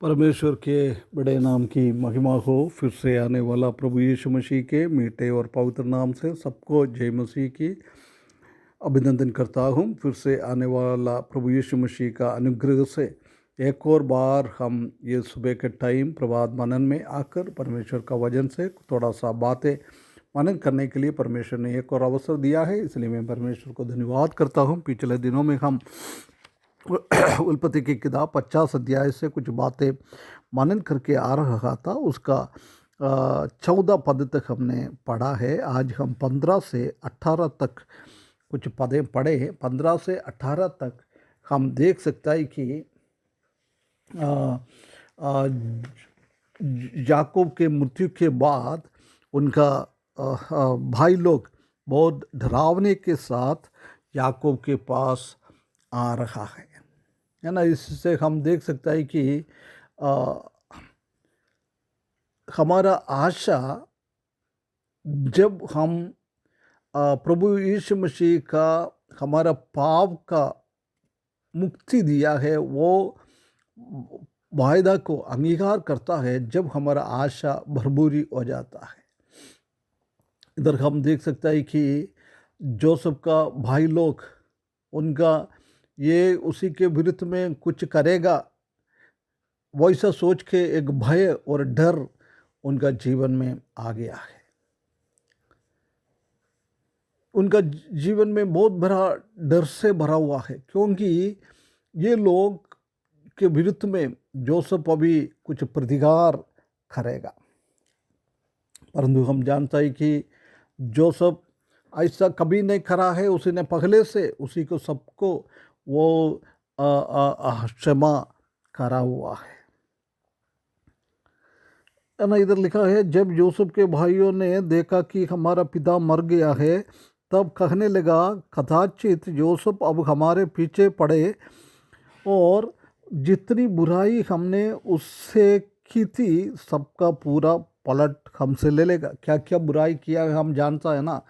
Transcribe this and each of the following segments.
परमेश्वर के बड़े नाम की महिमा हो। फिर से आने वाला प्रभु यीशु मसीह के मीठे और पवित्र नाम से सबको जय मसीह की अभिनंदन करता हूँ। फिर से आने वाला प्रभु यीशु मसीह का अनुग्रह से एक और बार हम ये सुबह के टाइम प्रभात मनन में आकर परमेश्वर का वचन से थोड़ा सा बातें मनन करने के लिए परमेश्वर ने एक और अवसर दिया है, इसलिए मैं परमेश्वर को धन्यवाद करता हूँ। पिछले दिनों में हम उत्पत्ति की किताब 50 अध्याय से कुछ बातें मनन करके आ रहा था। उसका 14 पद तक हमने पढ़ा है। आज हम 15 से 18 तक कुछ पदें पढ़े हैं। 15 से 18 तक हम देख सकते हैं कि याकूब के मृत्यु के बाद उनका भाई लोग बहुत डरावने के साथ याकूब के पास आ रहा है ना। इससे हम देख सकते हैं कि हमारा आशा जब हम प्रभु यीशु मसीह का हमारा पाप का मुक्ति दिया है, वो वायदा को अंगीकार करता है जब हमारा आशा भरपूरी हो जाता है। इधर हम देख सकते हैं कि जोसेफ का भाई लोग उनका ये उसी के विरुद्ध में कुछ करेगा, वैसा सोच के एक भय और डर उनका जीवन में आ गया है। उनका जीवन में बहुत बड़ा डर से भरा हुआ है, क्योंकि ये लोग के विरुद्ध में जोसेफ अभी कुछ प्रतिकार करेगा। परंतु हम जानते हैं कि जोसेफ ऐसा कभी नहीं करा है। उसी ने पहले से उसी को सबको वो क्षमा करा हुआ है ना। इधर लिखा है, जब यूसुफ के भाइयों ने देखा कि हमारा पिता मर गया है, तब कहने लगा, कदाचित यूसुफ अब हमारे पीछे पड़े और जितनी बुराई हमने उससे की थी सबका पूरा पलट हमसे ले लेगा। क्या क्या बुराई किया है हम जानता है ना।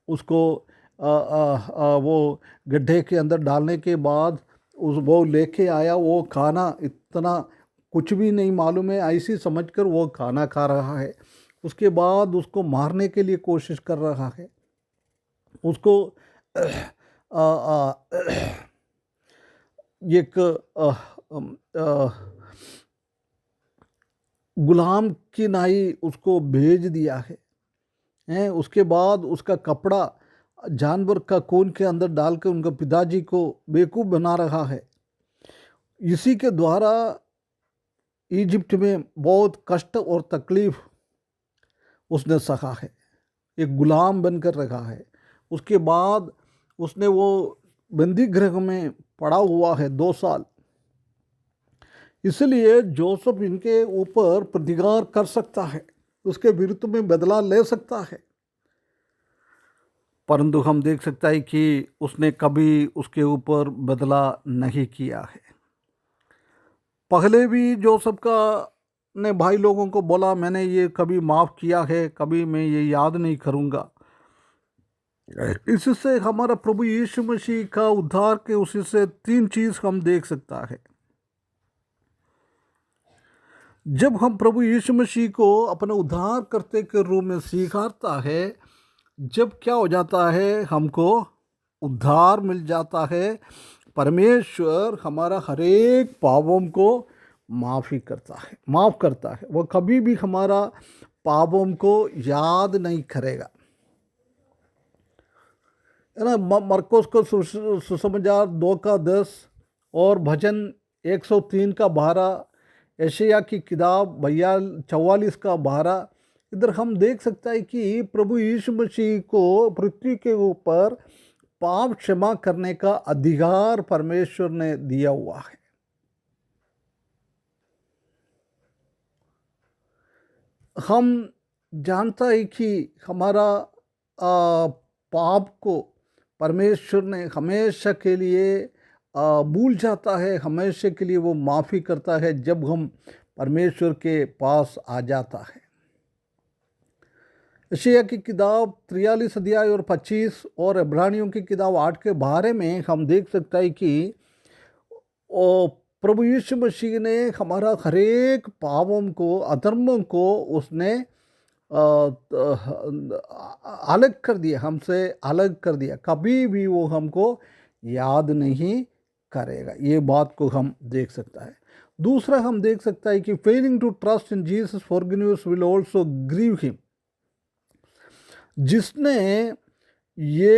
उसको वो गड्ढे के अंदर डालने के बाद वो लेके आया, वो खाना इतना कुछ भी नहीं मालूम है, ऐसी समझकर वो खाना खा रहा है। उसके बाद उसको मारने के लिए कोशिश कर रहा है। उसको एक गुलाम की नाई उसको भेज दिया है। उसके बाद उसका कपड़ा जानवर का खून के अंदर डालकर उनका पिताजी को बेवकूफ़ बना रहा है। इसी के द्वारा इजिप्ट में बहुत कष्ट और तकलीफ उसने सहा है, एक गुलाम बनकर रखा है। उसके बाद उसने वो बंदी गृह में पड़ा हुआ है 2 साल। इसलिए जोसेफ इनके ऊपर प्रतिकार कर सकता है, उसके विरुद्ध में बदला ले सकता है। परंतु हम देख सकते हैं कि उसने कभी उसके ऊपर बदला नहीं किया है। पहले भी जोसेफ का ने भाई लोगों को बोला, मैंने ये कभी माफ़ किया है, कभी मैं ये याद नहीं करूँगा। इससे हमारा प्रभु यीशु मसीह का उद्धार के उसी से 3 चीज़ हम देख सकता है। जब हम प्रभु यीशु मसीह को अपने उद्धार करते के रूप में स्वीकारता है, जब क्या हो जाता है, हमको उद्धार मिल जाता है। परमेश्वर हमारा हर एक पापों को माफ़ करता है। वो कभी भी हमारा पापों को याद नहीं करेगा, है ना। मरकुस को सुसमाचार 2:10 और भजन 103:12, यशायाह की किताब 44:12, इधर हम देख सकते हैं कि प्रभु यीशु मसीह को पृथ्वी के ऊपर पाप क्षमा करने का अधिकार परमेश्वर ने दिया हुआ है। हम जानता है कि हमारा पाप को परमेश्वर ने हमेशा के लिए भूल जाता है, हमेशा के लिए वो माफ़ी करता है जब हम परमेश्वर के पास आ जाता है। यशायाह की किताब 43 अध्याय और 25 और इब्रानियों की किताब 8 के बारे में हम देख सकते हैं कि प्रभु यीशु मसीह ने हमारा हर एक पापों को, अधर्मों को उसने अलग कर दिया, हमसे अलग कर दिया। कभी भी वो हमको याद नहीं करेगा। ये बात को हम देख सकता है। दूसरा हम देख सकता है कि failing to trust in Jesus forgiveness will also grieve him. जिसने ये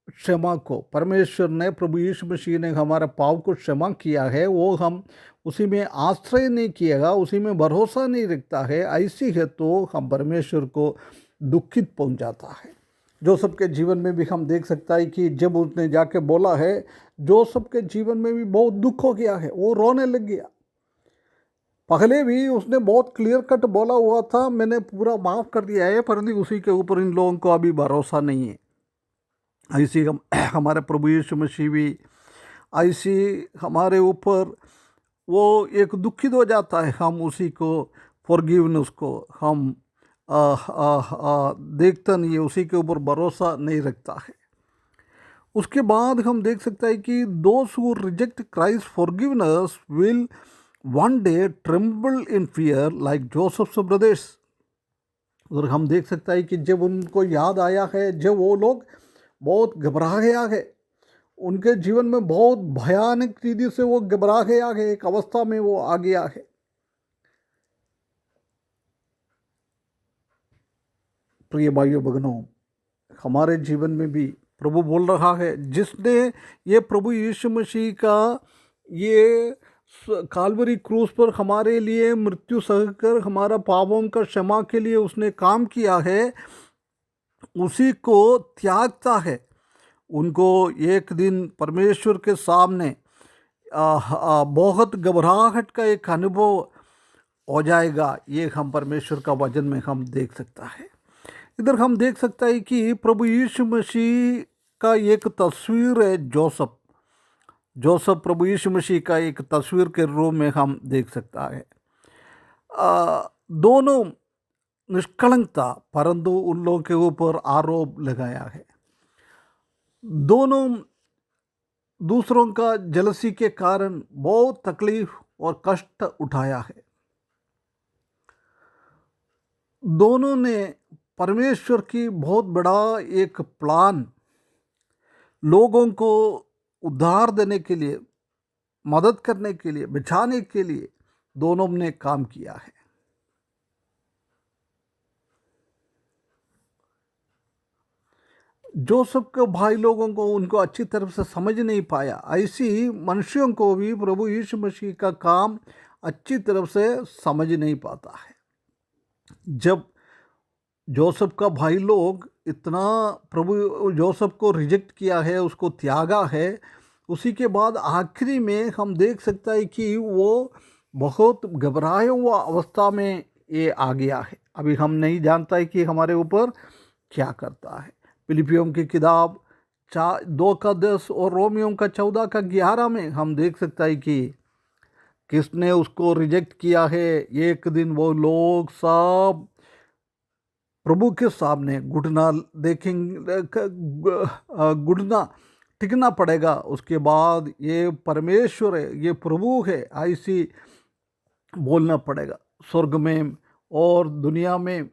क्षमा को, परमेश्वर ने, प्रभु यीशु मसीह ने हमारे पाप को क्षमा किया है, वो हम उसी में आश्रय नहीं किएगा, उसी में भरोसा नहीं रखता है, ऐसी है तो हम परमेश्वर को दुखित पहुंचाता है। जोसेफ के जीवन में भी हम देख सकता है कि जब उसने जाके बोला है, जोसेफ के जीवन में भी बहुत दुख हो गया है, वो रोने लग गया। पहले भी उसने बहुत क्लियर कट बोला हुआ था, मैंने पूरा माफ़ कर दिया है, परंतु उसी के ऊपर इन लोगों को अभी भरोसा नहीं है। ऐसी हम हमारे प्रभु यीशु मसीह भी ऐसी हमारे ऊपर वो एक दुखित हो जाता है। हम उसी को फॉरगिवनेस को हम देखता नहीं है, उसी के ऊपर भरोसा नहीं रखता है। उसके बाद हम देख सकते हैं कि those who reject Christ forgiveness will one day tremble in fear like Joseph's brothers. और हम देख सकते हैं कि जब उनको याद आया है, जब वो लोग बहुत घबरा गया है, उनके जीवन में बहुत भयानक रीति से वो घबरा गया है, एक अवस्था में वो आ गया है। प्रिय भाइयों बहनों, हमारे जीवन में भी प्रभु बोल रहा है, जिसने ये प्रभु यीशु मसीह का ये काल्वरी क्रूस पर हमारे लिए मृत्यु सहकर हमारा पापों का क्षमा के लिए उसने काम किया है, उसी को त्यागता है, उनको एक दिन परमेश्वर के सामने बहुत घबराहट का एक अनुभव हो जाएगा। ये हम परमेश्वर का वचन में हम देख सकता है। इधर हम देख सकता है कि प्रभु यीशु मसीह का एक तस्वीर है जोसेफ प्रभु यीशु मसीह का एक तस्वीर के रूप में हम देख सकता है। दोनों निष्कलंक था, परंतु उन लोगों के ऊपर आरोप लगाया है। दोनों दूसरों का जलसी के कारण बहुत तकलीफ और कष्ट उठाया है। दोनों ने परमेश्वर की बहुत बड़ा एक प्लान, लोगों को उद्धार देने के लिए, मदद करने के लिए, बचाने के लिए दोनों ने काम किया है। जोसेफ के भाई लोगों को उनको अच्छी तरह से समझ नहीं पाया, ऐसी मनुष्यों को भी प्रभु यीशु मसीह का काम अच्छी तरह से समझ नहीं पाता है। जब जोसेफ का भाई लोग इतना प्रभु जोसेफ को रिजेक्ट किया है, उसको त्यागा है, उसी के बाद आखिरी में हम देख सकता है कि वो बहुत घबराया हुआ अवस्था में ये आ गया है। अभी हम नहीं जानता है कि हमारे ऊपर क्या करता है। फिलिपियों की किताब 2:10 और रोमियों का 14:11 में हम देख सकता है कि किसने उसको रिजेक्ट किया है। एक दिन वो लोग सब प्रभु के सामने घुटना देखेंगे, घुटना टिकना पड़ेगा। उसके बाद ये परमेश्वर है, ये प्रभु है, ऐसी बोलना पड़ेगा। स्वर्ग में और दुनिया में,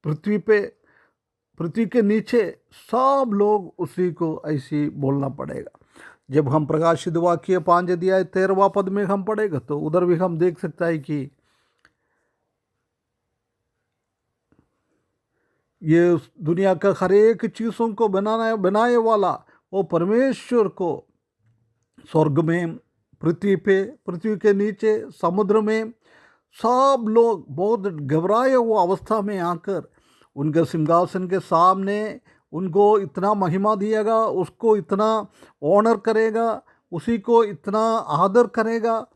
पृथ्वी के नीचे सब लोग उसी को ऐसी बोलना पड़ेगा। जब हम प्रकाशित वाक्य 5:13 में हम पढ़ेगा तो उधर भी हम देख सकता है कि ये दुनिया का हर एक चीज़ों को बनाए वाला वो परमेश्वर को स्वर्ग में, पृथ्वी के नीचे, समुद्र में सब लोग बहुत घबराए हुआ अवस्था में आकर उनके सिंहासन के सामने उनको इतना महिमा दिएगा, उसको इतना ऑनर करेगा, उसी को इतना आदर करेगा।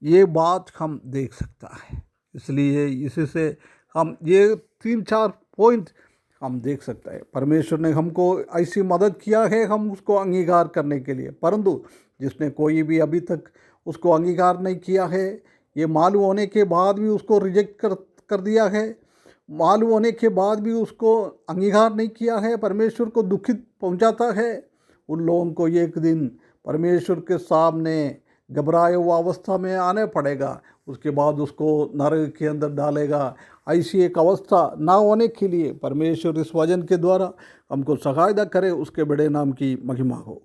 ये बात हम देख सकता है। इसलिए इसी से हम ये 3-4 पॉइंट हम देख सकते हैं। परमेश्वर ने हमको ऐसी मदद किया है हम उसको अंगीकार करने के लिए, परंतु जिसने कोई भी अभी तक उसको अंगीकार नहीं किया है, ये मालूम होने के बाद भी उसको रिजेक्ट कर दिया है, मालूम होने के बाद भी उसको अंगीकार नहीं किया है, परमेश्वर को दुखित पहुंचाता है, उन लोगों को एक दिन परमेश्वर के सामने घबराए हुआ अवस्था में आने पड़ेगा, उसके बाद उसको नरक के अंदर डालेगा। ऐसी एक अवस्था ना होने के लिए परमेश्वर इस वचन के द्वारा हमको सहायता करे। उसके बड़े नाम की महिमा हो।